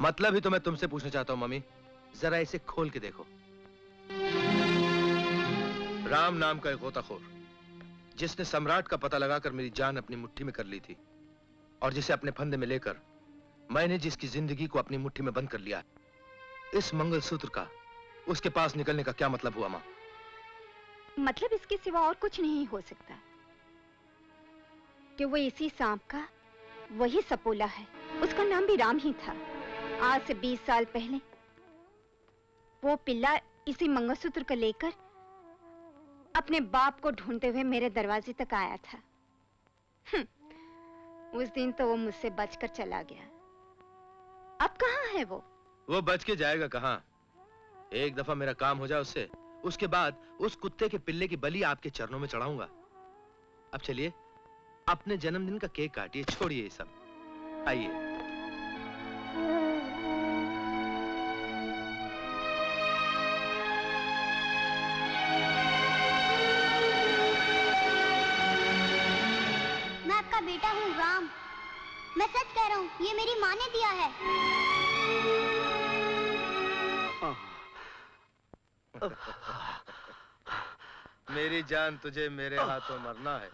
मतलब ही तो मैं तुमसे पूछना चाहता हूँ मम्मी, जरा इसे खोल के देखो। राम नाम का एक गोताखोर, जिसने सम्राट का पता लगाकर मेरी जान अपनी मुट्ठी में कर ली थी, और जिसे अपने फंदे में लेकर मैंने जिसकी जिंदगी को अपनी मुट्ठी में बंद कर लिया, इस मंगलसूत्र का उसके पास निकलने का क्या मतलब हुआ माँ? मतलब इसके सिवा और कुछ नहीं हो सकता कि वो इसी सांप का वही सपोला है। उसका नाम भी राम ही था। आज से 20 साल पहले वो पिल्ला इसी मंगलसूत्र को लेकर अपने बाप को ढूंढते हुए मेरे दरवाजे तक आया था। उस दिन तो वो मुझसे बचकर चला गया। अब कहाँ है वो? वो बच के जाएगा कहाँ? एक दफा मेरा काम हो जाए उससे, उसके बाद उस कुत्ते के पिल्ले की बलि आपके चरणों में चढ़ाऊंगा। अब चलिए, अपने जन्मदिन का केक काटिए, छोड़िए ये सब। आइए। मैं आपका बेटा हूँ राम। मैं सच कह रहा हूँ, ये मेरी माँ ने दिया है। मेरी जान, तुझे मेरे हाथों मरना है।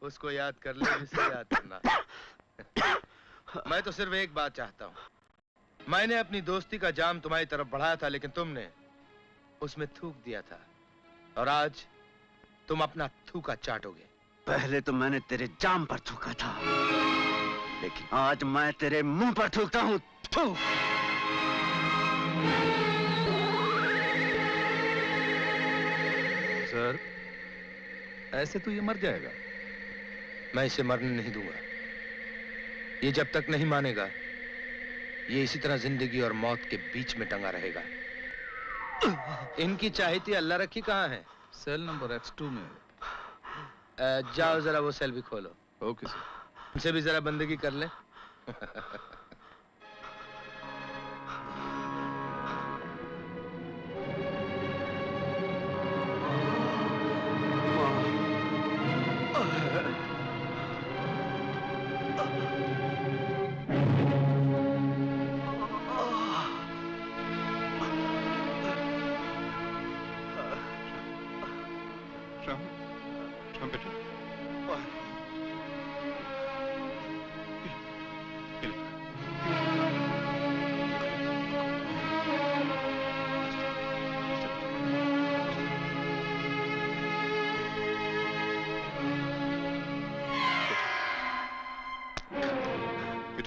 उसको याद कर ले जिसे याद करना है। मैं तो सिर्फ एक बात चाहता हूँ। मैंने अपनी दोस्ती का जाम तुम्हारी तरफ बढ़ाया था, लेकिन तुमने उसमें थूक दिया था, और आज तुम अपना थूका चाटोगे। पहले तो मैंने तेरे जाम पर थूका था, लेकिन आज मैं तेरे मुंह पर थूकता हूँ। सर, ऐसे तो ये मर जाएगा। मैं इसे मरने नहीं दूंगा। ये जब तक नहीं मानेगा, ये इसी तरह जिंदगी और मौत के बीच में टंगा रहेगा। इनकी चाहती अल्लाह रखी कहाँ है? सेल नंबर X2 में। जाओ जरा वो सेल भी खोलो। Okay sir. उनसे भी जरा बंदगी कर ले।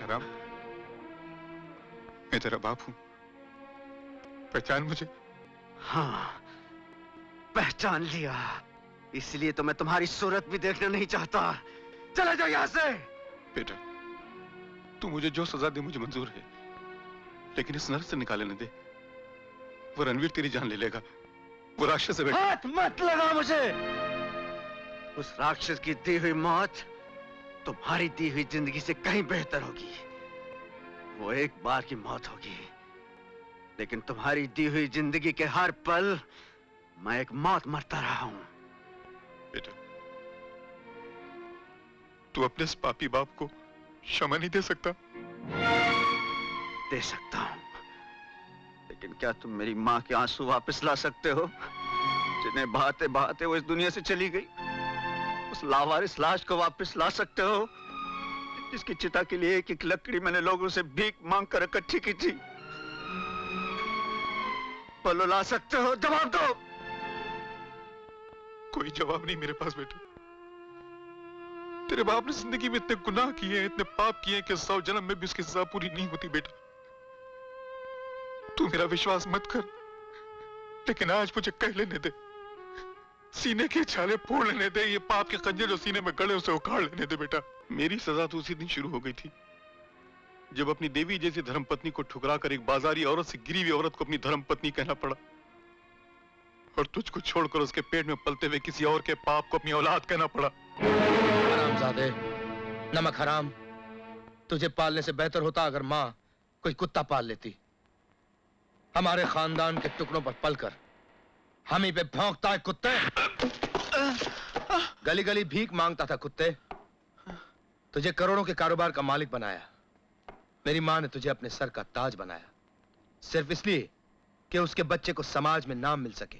राम, मैं तेरा बाप हूं, पहचान मुझे? हाँ, पहचान लिया। इसलिए तो मैं तुम्हारी सूरत भी देखना नहीं चाहता। चले जाओ यहाँ से। बेटा, तू मुझे जो सजा दे मुझे मंजूर है, लेकिन इस नर्क से निकाले न दे। वो रणवीर तेरी जान ले लेगा। वो राक्षस है बेटा। हाथ मत लगा मुझे। उस राक्षस की दी हुई मौत तुम्हारी दी हुई जिंदगी से कहीं बेहतर होगी। वो एक बार की मौत होगी, लेकिन तुम्हारी दी हुई जिंदगी के हर पल मैं एक मौत मरता रहा हूं। बेटा, तू अपने इस पापी बाप को क्षमा नहीं दे सकता? दे सकता हूं, लेकिन क्या तुम मेरी माँ के आंसू वापस ला सकते हो, जिन्हें बहाते बहाते वो इस दुनिया से चली गई? उस लावारिस लाश को वापस ला सकते हो, जिसकी चिता के लिए एक एक लकड़ी मैंने लोगों से भीख मांग कर इकट्ठी की थी? बोलो, ला सकते हो? जवाब दो। कोई जवाब नहीं मेरे पास बेटा। तेरे बाप ने जिंदगी में इतने गुनाह किए, इतने पाप किए कि 100 जन्म में भी उसकी सजा पूरी नहीं होती बेटा। तू मेरा विश्वास मत कर, लेकिन आज मुझे कह लेने दे, सीने के छाले फोड़ लेने दे, ये पाप के खंजर जो सीने में गड़े उसे उखाड़ लेने दे बेटा। मेरी सजा तो उसी दिन शुरू हो गई थी जब अपनी देवी जैसी धर्मपत्नी को ठुकराकर एक बाजारी औरत से गिरी हुई औरत को अपनी धर्मपत्नी कहना पड़ा, और तुझको छोड़कर उसके पेट में पलते हुए किसी और के पाप को अपनी औलाद कहना पड़ा। हरामजादे, नमक हराम। तुझे पालने से बेहतर होता अगर माँ कोई कुत्ता पाल लेती। हमारे खानदान के टुकड़ों पर पलकर हम ही पे भौंकता है कुत्ते। गली गली भीख मांगता था कुत्ते। तुझे करोड़ों के कारोबार का मालिक बनाया, मेरी माँ ने तुझे अपने सर का ताज बनाया, सिर्फ इसलिए कि उसके बच्चे को समाज में नाम मिल सके।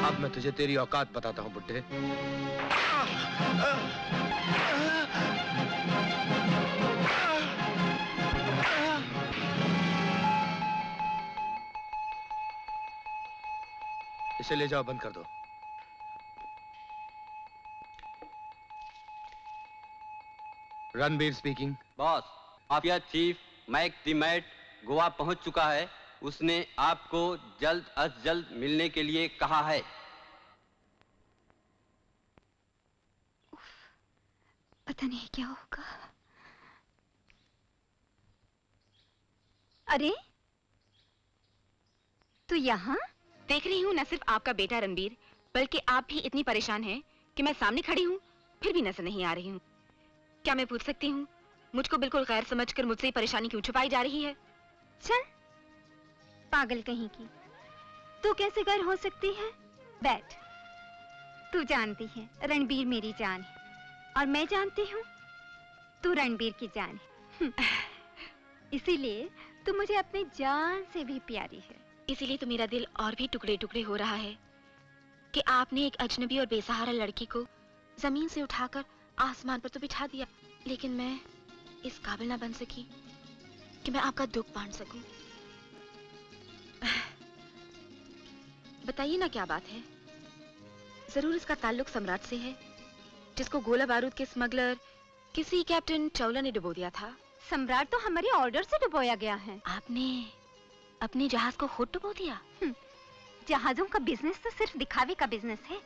अब मैं तुझे तेरी औकात बताता हूं बुड्ढे। इसे ले जाओ, बंद कर दो। Ranbir speaking. Boss, mafia chief Mac the mad Goa पहुंच चुका है। उसने आपको जल्द अज जल्द मिलने के लिए कहा है। पता नहीं क्या होगा। अरे तू यहाँ? देख रही हूँ न सिर्फ आपका बेटा रणबीर, बल्कि आप भी इतनी परेशान हैं कि मैं सामने खड़ी हूँ फिर भी नजर नहीं आ रही हूँ। क्या मैं पूछ सकती हूँ मुझको बिल्कुल गैर समझकर मुझसे परेशानी क्यों छुपाई जा रही है? चल पागल कहीं की, तू कैसे गैर हो सकती है? बैठ। तू जानती है रणबीर मेरी जान है और मैं जानती हूँ तू रणबीर की जान है। इसीलिए तू मुझे अपनी जान से भी प्यारी है। इसीलिए तो मेरा दिल और भी टुकड़े टुकड़े हो रहा है कि आपने एक अजनबी और बेसहारा लड़की को जमीन से उठाकर आसमान पर तो बिठा दिया, लेकिन मैं इस काबिल ना बन सकी कि मैं आपका दुख बांट सकूं। बताइए ना क्या बात है? जरूर इसका ताल्लुक सम्राट से है, जिसको गोला बारूद के स्मगलर किसी कैप्टन चावला ने डुबो दिया था। सम्राट तो हमारे ऑर्डर से डुबोया गया है। आपने अपने जहाज को खुद डुबो दिया? जहाजों का बिजनेस तो सिर्फ दिखावे का बिजनेस है।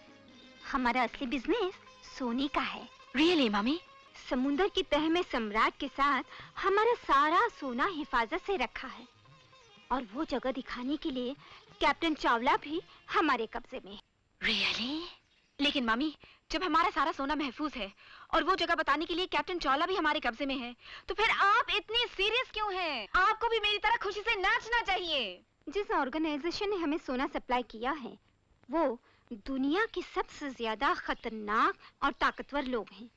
हमारा असली बिजनेस सोने का है। रियली मामी? समुंदर की तह में सम्राट के साथ हमारा सारा सोना हिफाजत से रखा है और वो जगह दिखाने के लिए कैप्टन चावला भी हमारे कब्जे में है। रियली? लेकिन मामी, जब हमारा सारा सोना महफूज है और वो जगह बताने के लिए कैप्टन चावला भी हमारे कब्जे में है, तो फिर आप इतने सीरियस क्यों हैं? आपको भी मेरी तरह खुशी से नाचना चाहिए। जिस ऑर्गेनाइजेशन ने हमें सोना सप्लाई किया है वो दुनिया के सबसे ज्यादा खतरनाक और ताकतवर लोग हैं।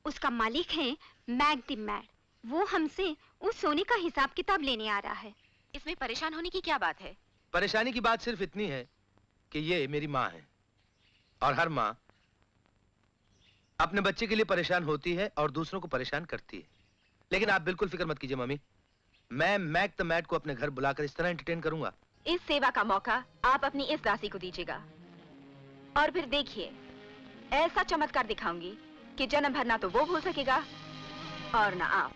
उसका मालिक है मैक द मैड। वो हमसे उस सोने का हिसाब किताब लेने आ रहा है। इसमें परेशान होने की क्या बात है? परेशानी की बात सिर्फ इतनी है कि ये मेरी माँ है और हर माँ अपने बच्चे के लिए परेशान होती है और दूसरों को परेशान करती है। लेकिन आप बिल्कुल फिक्र मत कीजिए मम्मी, मैं मैक द मैड को अपने घर बुलाकर इस तरह एंटरटेन करूंगा। इस सेवा का मौका आप अपनी इस दासी को दीजिएगा और फिर देखिए ऐसा चमत्कार दिखाऊंगी कि जन्म भर ना तो वो भूल सकेगा और ना आप।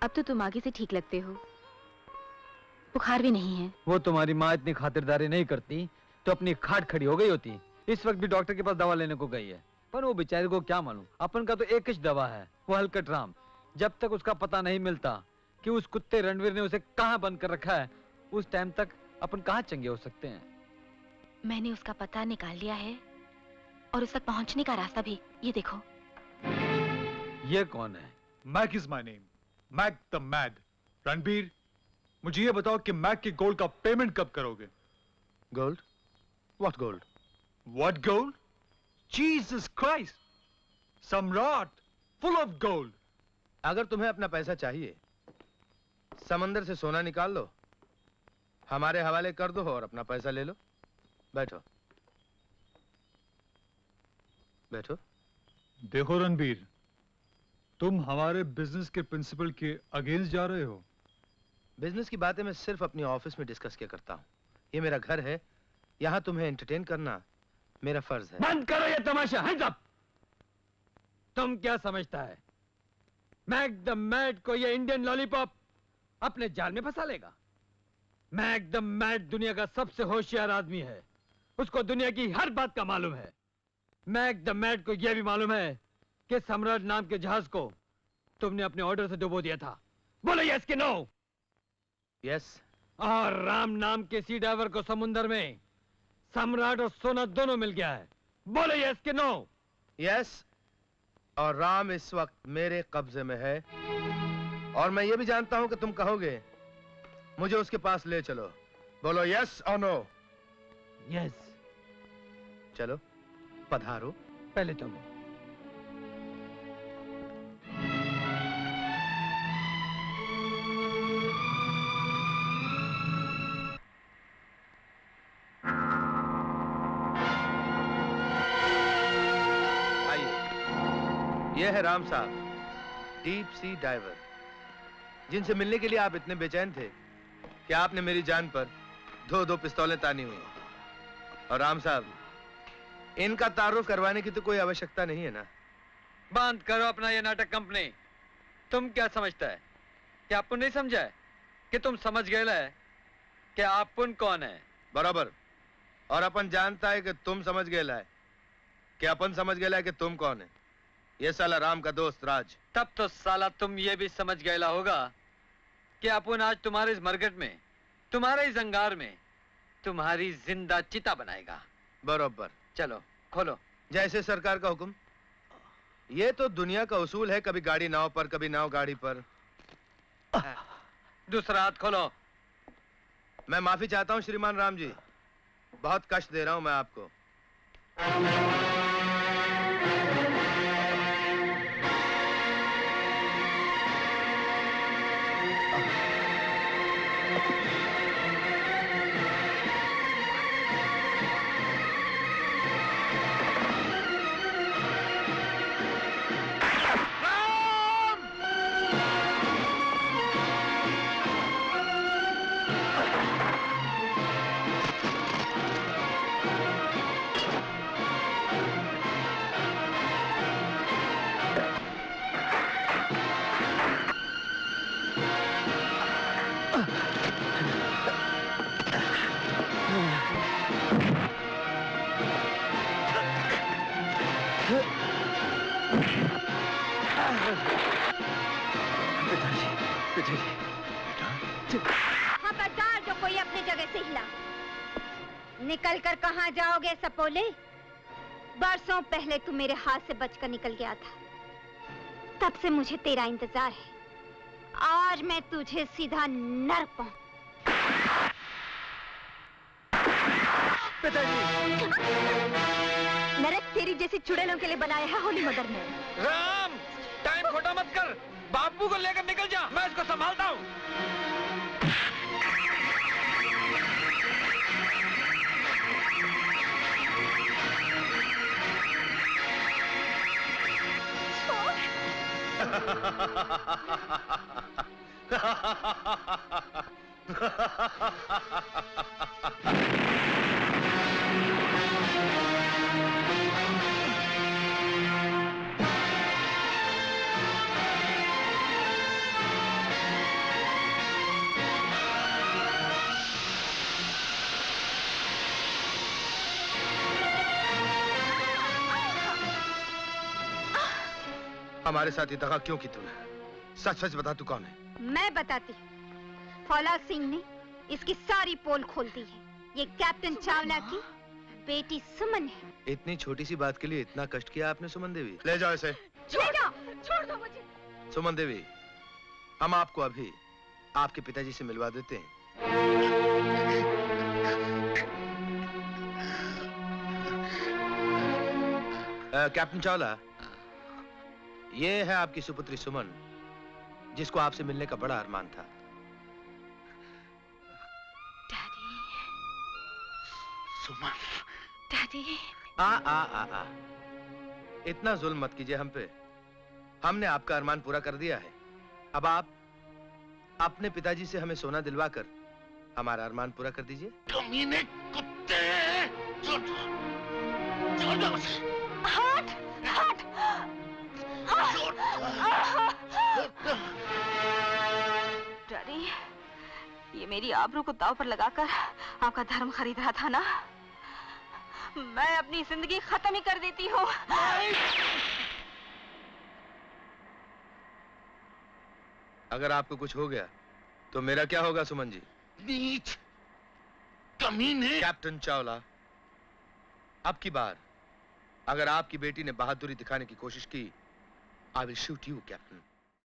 अब तो तुम आगे से ठीक लगते हो, बुखार भी नहीं है। वो तुम्हारी माँ इतनी खातिरदारी नहीं करती तो अपनी खाट खड़ी हो गई होती। इस वक्त भी डॉक्टर के पास दवा लेने को गई है, पर वो बेचारे को क्या मालूम, अपन का तो एक ही दवा है, वो हलकट राम। जब तक उसका पता नहीं मिलता कि उस कुत्ते रणवीर ने उसे कहाँ बंद कर रखा है, उस टाइम तक अपन कहाँ चंगे हो सकते हैं। मैंने उसका पता निकाल लिया है और उस तक पहुंचने का रास्ता भी। ये देखो। ये कौन है? Mac is my name, Mac the mad. Ranbir, मुझे ये बताओ कि मैक की गोल्ड का पेमेंट कब करोगे? Gold? What gold? What gold? Jesus Christ, सम्राट फुल ऑफ गोल्ड। अगर तुम्हें अपना पैसा चाहिए, समंदर से सोना निकाल लो, हमारे हवाले कर दो और अपना पैसा ले लो। बैठो बैठो। देखो रणबीर, तुम हमारे बिजनेस के प्रिंसिपल के अगेंस्ट जा रहे हो। बिजनेस की बातें मैं सिर्फ अपनी ऑफिस में डिस्कस किया करता हूँ। ये मेरा घर है, यहाँ तुम्हें एंटरटेन करना मेरा फर्ज है। बंद करो ये तमाशा, हैंड्स अप। तुम क्या समझता है मैक द मैड को ये इंडियन लॉलीपॉप अपने जाल में फंसा लेगा? मैक द मैड दुनिया का सबसे होशियार आदमी है, उसको दुनिया की हर बात का मालूम है। मैक द मैड को यह भी मालूम है कि सम्राट नाम के जहाज को तुमने अपने ऑर्डर से डुबो दिया था। बोलो यस कि नो? यस। और राम नाम के सी डाइवर को समुद्र में सम्राट और सोना दोनों मिल गया है। बोलो यस कि नो? यस। और राम इस वक्त मेरे कब्जे में है और मैं ये भी जानता हूं कि तुम कहोगे मुझे उसके पास ले चलो। बोलो यस और नो। यस। चलो पधारो। पहले तुम। ये है राम साहब, डीप सी डाइवर, जिनसे मिलने के लिए आप इतने बेचैन थे कि आपने मेरी जान पर दो पिस्तौलें तानी हुई। और राम साहब, इनका तारुफ करवाने की तो कोई आवश्यकता नहीं है ना। बंद करो अपना ये नाटक कंपनी। तुम क्या समझता है कि आपको नहीं समझा है कि तुम समझ गए है कि आपन कौन है? बराबर। और अपन जानता है कि तुम समझ गए है कि अपन समझ गए है कि तुम कौन है। ये साला राम का दोस्त राज। तब तो साला तुम ये भी समझ गया होगा कि अपन आज तुम्हारे इस मरकट में, तुम्हारे इस अंगार में तुम्हारी जिंदा चिता बनाएगा। बरोबर। चलो खोलो। जैसे सरकार का हुक्म। ये तो दुनिया का उसूल है, कभी गाड़ी नाव पर, कभी नाव गाड़ी पर। दूसरा हाथ खोलो। मैं माफी चाहता हूं श्रीमान राम जी, बहुत कष्ट दे रहा हूं मैं आपको। खबरदार जो कोई अपनी जगह से हिला। निकल कर कहां जाओगे सपोले? बरसों पहले तू मेरे हाथ से बचकर निकल गया था, तब से मुझे तेरा इंतजार है। आज मैं तुझे सीधा नरक पहुंच। नरक तेरी जैसी चुड़ैलों के लिए बनाया है होली मदर ने। राम, टाइम खोटा मत कर। बापू को लेकर निकल जा, मैं इसको संभालता हूँ। हमारे साथ ये दगा क्यों की तूने? सच सच बता, तू कौन है? मैं बताती हूँ। फौलाद सिंह ने इसकी सारी पोल खोल दी है। ये कैप्टन चावला की बेटी सुमन है। इतनी छोटी सी बात के लिए इतना कष्ट किया आपने सुमन देवी? ले जाओ इसे। छोड़ दो मुझे। सुमन देवी, हम आपको अभी आपके पिताजी से मिलवा देते हैं। कैप्टन चावला, ये है आपकी सुपुत्री सुमन, जिसको आपसे मिलने का बड़ा अरमान था। डैडी। सुमन। डैडी। आ इतना जुल्म मत कीजिए हम पे। हमने आपका अरमान पूरा कर दिया है। अब आप अपने पिताजी से हमें सोना दिलवाकर हमारा अरमान पूरा कर दीजिए। कमीने कुत्ते! छोड़ दो मुझे। हट! हट! डैडी, ये मेरी आबरू को दांव पर लगाकर आपका धर्म खरीद रहा था ना? मैं अपनी जिंदगी खत्म ही कर देती हूँ। अगर आपको कुछ हो गया तो मेरा क्या होगा सुमन जी? नीच कमीने! कैप्टन चावला, अब की बार अगर आपकी बेटी ने बहादुरी दिखाने की कोशिश की, I will shoot you captain.